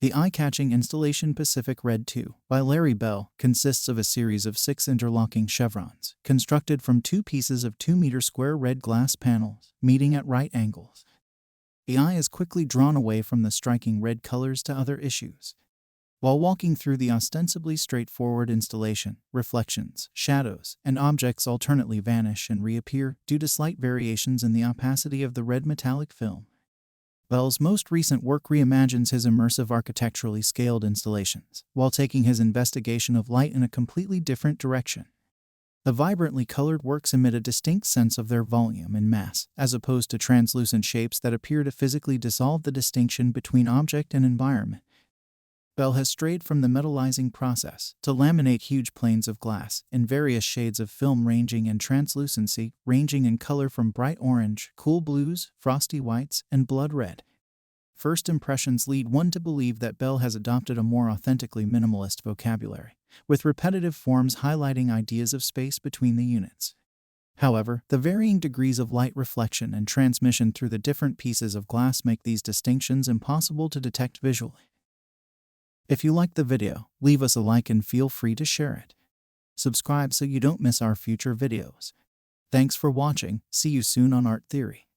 The eye-catching installation Pacific Red 2 by Larry Bell consists of a series of 6 interlocking chevrons, constructed from 2 pieces of 2-meter square red glass panels, meeting at right angles. The eye is quickly drawn away from the striking red colors to other issues. While walking through the ostensibly straightforward installation, reflections, shadows, and objects alternately vanish and reappear due to slight variations in the opacity of the red metallic film. Bell's most recent work reimagines his immersive architecturally scaled installations, while taking his investigation of light in a completely different direction. The vibrantly colored works emit a distinct sense of their volume and mass, as opposed to translucent shapes that appear to physically dissolve the distinction between object and environment. Bell has strayed from the metallizing process to laminate huge planes of glass in various shades of film ranging in translucency, ranging in color from bright orange, cool blues, frosty whites, and blood red. First impressions lead one to believe that Bell has adopted a more authentically minimalist vocabulary, with repetitive forms highlighting ideas of space between the units. However, the varying degrees of light reflection and transmission through the different pieces of glass make these distinctions impossible to detect visually. If you liked the video, leave us a like and feel free to share it. Subscribe so you don't miss our future videos. Thanks for watching. See you soon on Art Theory.